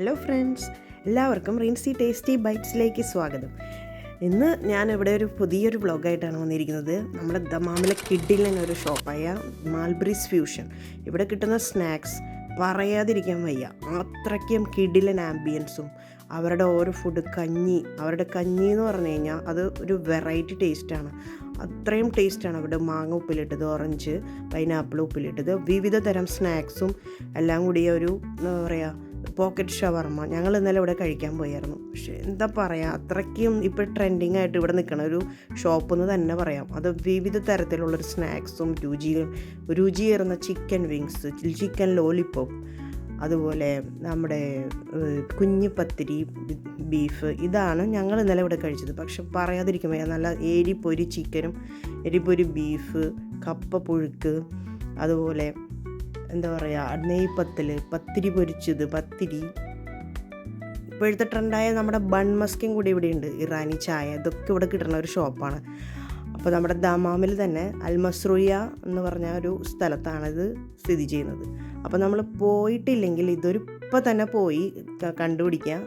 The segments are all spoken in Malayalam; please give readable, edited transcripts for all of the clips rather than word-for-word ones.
ഹലോ ഫ്രണ്ട്സ്, എല്ലാവർക്കും റിൻസി ടേസ്റ്റി ബൈറ്റ്സിലേക്ക് സ്വാഗതം. ഇന്ന് ഞാനിവിടെ ഒരു പുതിയൊരു വ്ളോഗായിട്ടാണ് വന്നിരിക്കുന്നത്. നമ്മുടെ ദമാമിലെ കിഡിലിന് ഒരു ഷോപ്പായ മാൽബ്രീസ് ഫ്യൂഷൻ. ഇവിടെ കിട്ടുന്ന സ്നാക്സ് പറയാതിരിക്കാൻ വയ്യ. അത്രയ്ക്കും കിഡിലൻ ആംബിയൻസും അവരുടെ ഓരോ ഫുഡ് അവരുടെ കഞ്ഞി എന്ന് പറഞ്ഞു കഴിഞ്ഞാൽ അത് ഒരു വെറൈറ്റി ടേസ്റ്റാണ്. അത്രയും ടേസ്റ്റാണ്. അവിടെ മാങ്ങ ഉപ്പിലിട്ടത്, ഓറഞ്ച്, പൈനാപ്പിൾ ഉപ്പിലിട്ടത്, വിവിധ തരം സ്നാക്സും എല്ലാം കൂടിയ ഒരു എന്താ പറയുക പോക്കറ്റ് ഷവർമ ഞങ്ങൾ ഇന്നലെ ഇവിടെ കഴിക്കാൻ പോയായിരുന്നു. പക്ഷേ എന്താ പറയുക, അത്രയ്ക്കും ഇപ്പോൾ ട്രെൻഡിങ് ആയിട്ട് ഇവിടെ നിൽക്കണ ഒരു ഷോപ്പെന്ന് തന്നെ പറയാം. അത് വിവിധ തരത്തിലുള്ളൊരു സ്നാക്സും രുചിയേറുന്ന ചിക്കൻ വിങ്സ്, ചിക്കൻ ലോലിപോപ്പ്, അതുപോലെ നമ്മുടെ കുഞ്ഞു പത്തിരി, ബീഫ്, ഇതാണ് ഞങ്ങൾ ഇന്നലെ ഇവിടെ കഴിച്ചത്. പക്ഷെ പറയാതിരിക്കുമ്പോൾ നല്ല എരിപ്പൊരി ചിക്കനും എരിപ്പൊരി ബീഫ്, കപ്പ പുഴുക്ക്, അതുപോലെ എന്താ പറയുക നെയ്പത്തൽ, പത്തിരി പൊരിച്ചത്, പത്തിരി, ഇപ്പോഴത്തെ ട്രെൻഡായ നമ്മുടെ ബൺ മസ്കും കൂടി ഇവിടെയുണ്ട്, ഇറാനി ചായ, ഇതൊക്കെ ഇവിടെ കിട്ടുന്ന ഒരു ഷോപ്പാണ്. അപ്പോൾ നമ്മുടെ ദമാമിൽ തന്നെ അൽ മസ്രൂയ എന്ന് പറഞ്ഞ ഒരു സ്ഥലത്താണ് ഇത് സ്ഥിതി ചെയ്യുന്നത്. അപ്പോൾ നമ്മൾ പോയിട്ടില്ലെങ്കിൽ ഇപ്പോൾ തന്നെ പോയി കണ്ടുപിടിക്കുക,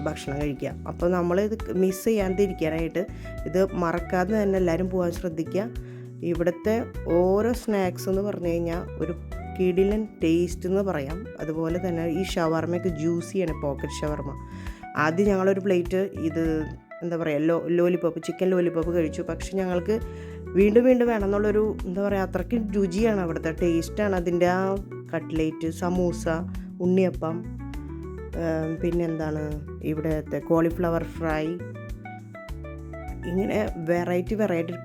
ഭക്ഷണം കഴിക്കുക. അപ്പോൾ നമ്മൾ ഇത് മിസ് ചെയ്യാതിരിക്കാനായിട്ട് ഇത് മറക്കാതെ തന്നെ എല്ലാവരും പോകാൻ ശ്രദ്ധിക്കുക. ഇവിടുത്തെ ഓരോ സ്നാക്സ് എന്ന് പറഞ്ഞു കഴിഞ്ഞാൽ ഒരു കിടിലൻ ടേസ്റ്റ് എന്ന് പറയാം. അതുപോലെ തന്നെ ഈ ഷവർമയൊക്കെ ജ്യൂസിയാണ്, പോക്കറ്റ് ഷവർമ. ആദ്യം ഞങ്ങളൊരു പ്ലേറ്റ് ഇത് എന്താ പറയുക ലോലിപോപ്പ്, ചിക്കൻ ലോലിപോപ്പ് കഴിച്ചു. പക്ഷെ ഞങ്ങൾക്ക് വീണ്ടും വേണമെന്നുള്ളൊരു എന്താ പറയുക അത്രയ്ക്ക് രുചിയാണ്, അവിടുത്തെ ടേസ്റ്റാണ് അതിൻ്റെ. ആ കട്ട്ലേറ്റ്, സമൂസ, ഉണ്ണിയപ്പം, പിന്നെന്താണ് ഇവിടുത്തെ കോളിഫ്ലവർ ഫ്രൈ, ഇങ്ങനെ വെറൈറ്റി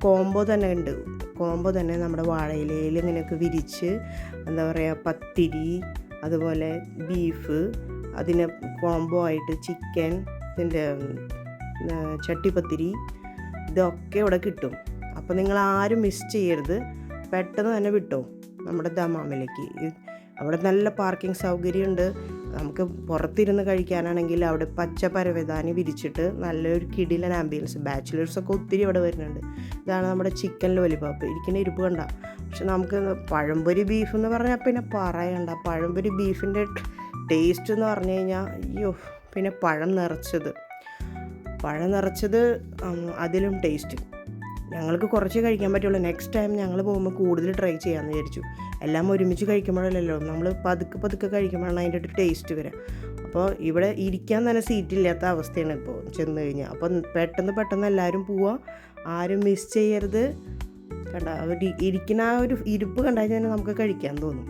കോംബോ തന്നെ ഉണ്ട്. കോംബോ തന്നെ നമ്മുടെ വാഴയിലയിൽ ഇങ്ങനെയൊക്കെ വിരിച്ച് എന്താ പറയുക പത്തിരി, അതുപോലെ ബീഫ്, അതിന് കോംബോ ആയിട്ട് ചിക്കൻ, ഇതിൻ്റെ ചട്ടിപ്പത്തിരി, ഇതൊക്കെ ഇവിടെ കിട്ടും. അപ്പോൾ നിങ്ങൾ ആരും മിസ് ചെയ്യരുത്, പെട്ടെന്ന് തന്നെ വിട്ടോ നമ്മുടെ ദമാമിലേക്ക്. അവിടെ നല്ല പാർക്കിംഗ് സൗകര്യമുണ്ട്. നമുക്ക് പുറത്തിരുന്ന് കഴിക്കാനാണെങ്കിൽ അവിടെ പച്ച പരവതാനി വിരിച്ചിട്ട് നല്ലൊരു കിടിലൻ ആംബിയൻസ്. ബാച്ചിലേഴ്സൊക്കെ ഒത്തിരി ഇവിടെ വരുന്നുണ്ട്. ഇതാണ് നമ്മുടെ ചിക്കൻ ലോലിപോപ്പ്. ഇരിക്കുന്ന ഇരിപ്പ് കണ്ട. പക്ഷെ നമുക്ക് പഴംപൊരി ബീഫ് എന്ന് പറഞ്ഞാൽ പിന്നെ പറയണ്ട. പഴംപൊരി ബീഫിൻ്റെ ടേസ്റ്റ് എന്ന് പറഞ്ഞു കഴിഞ്ഞാൽ അയ്യോ. പിന്നെ പഴം നിറച്ചത് അതിലും ടേസ്റ്റ്. ഞങ്ങൾക്ക് കുറച്ച് കഴിക്കാൻ പറ്റുള്ളൂ. നെക്സ്റ്റ് ടൈം ഞങ്ങൾ പോകുമ്പോൾ കൂടുതൽ ട്രൈ ചെയ്യാമെന്ന് വിചാരിച്ചു. എല്ലാം ഒരുമിച്ച് കഴിക്കുമ്പോഴല്ലോ, നമ്മൾ പതുക്കെ കഴിക്കുമ്പോഴാണ് അതിൻ്റെ ഒരു ടേസ്റ്റ് വരിക. അപ്പോൾ ഇവിടെ ഇരിക്കാൻ തന്നെ സീറ്റില്ലാത്ത അവസ്ഥയാണ് ഇപ്പോൾ ചെന്ന് കഴിഞ്ഞാൽ. അപ്പം പെട്ടെന്ന് എല്ലാവരും പോവുക, ആരും മിസ് ചെയ്യരുത്. കണ്ട ഇരിക്കുന്ന ആ ഒരു ഇരിപ്പ് കണ്ടാൽ തന്നെ നമുക്ക് കഴിക്കാൻ തോന്നും.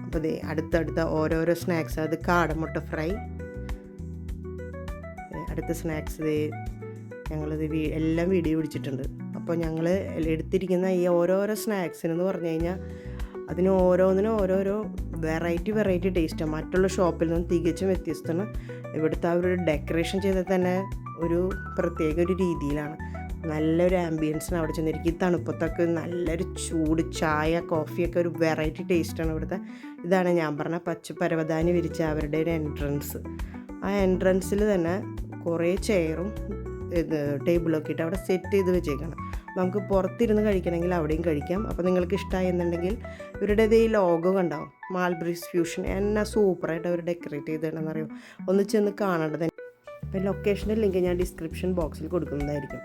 അപ്പോൾ ദേ അടുത്ത ഓരോരോ സ്നാക്സ്. അത് കാടമുട്ട ഫ്രൈ. അടുത്ത സ്നാക്സ് ഞങ്ങളിത് എല്ലാം വീഡിയോ പിടിച്ചിട്ടുണ്ട്. അപ്പോൾ ഞങ്ങൾ എടുത്തിരിക്കുന്ന ഈ ഓരോരോ സ്നാക്സിനെന്ന് പറഞ്ഞു കഴിഞ്ഞാൽ അതിന് ഓരോന്നിനും ഓരോരോ വെറൈറ്റി ടേസ്റ്റാണ്. മറ്റുള്ള ഷോപ്പിൽ നിന്ന് തികച്ചും വ്യത്യസ്തമാണ്. ഇവിടുത്തെ അവരുടെ ഡെക്കറേഷൻ ചെയ്താൽ തന്നെ ഒരു പ്രത്യേക ഒരു രീതിയിലാണ്. നല്ലൊരു ആംബിയൻസിന് അവിടെ ചെന്നിരിക്കും. ഈ തണുപ്പത്തൊക്കെ നല്ലൊരു ചൂട് ചായ, കോഫിയൊക്കെ ഒരു വെറൈറ്റി ടേസ്റ്റാണ് ഇവിടുത്തെ. ഇതാണ് ഞാൻ പറഞ്ഞ പച്ച പരവതാനി വിരിച്ച അവരുടെ ഒരു എൻട്രൻസ്. ആ എൻട്രൻസിൽ തന്നെ കുറേ ചെയറും ടേബിളൊക്കെ ഇട്ട് അവിടെ സെറ്റ് ചെയ്ത് വെച്ചേക്കണം. നമുക്ക് പുറത്തിരുന്ന് കഴിക്കണമെങ്കിൽ അവിടെയും കഴിക്കാം. അപ്പോൾ നിങ്ങൾക്ക് ഇഷ്ടമായി എന്നുണ്ടെങ്കിൽ ഇവരുടെ ഈ ലോഗോ കണ്ടാവും, മാൽബ്രീസ് ഫ്യൂഷൻ. എന്നാ സൂപ്പറായിട്ട് അവർ ഡെക്കറേറ്റ് ചെയ്തിട്ടുണ്ടെന്ന് അറിയാം. ഒന്ന് ചെന്ന് കാണേണ്ടത്. അപ്പോൾ ലൊക്കേഷൻ്റെ ലിങ്ക് ഞാൻ ഡിസ്ക്രിപ്ഷൻ ബോക്സിൽ കൊടുക്കുന്നതായിരിക്കും.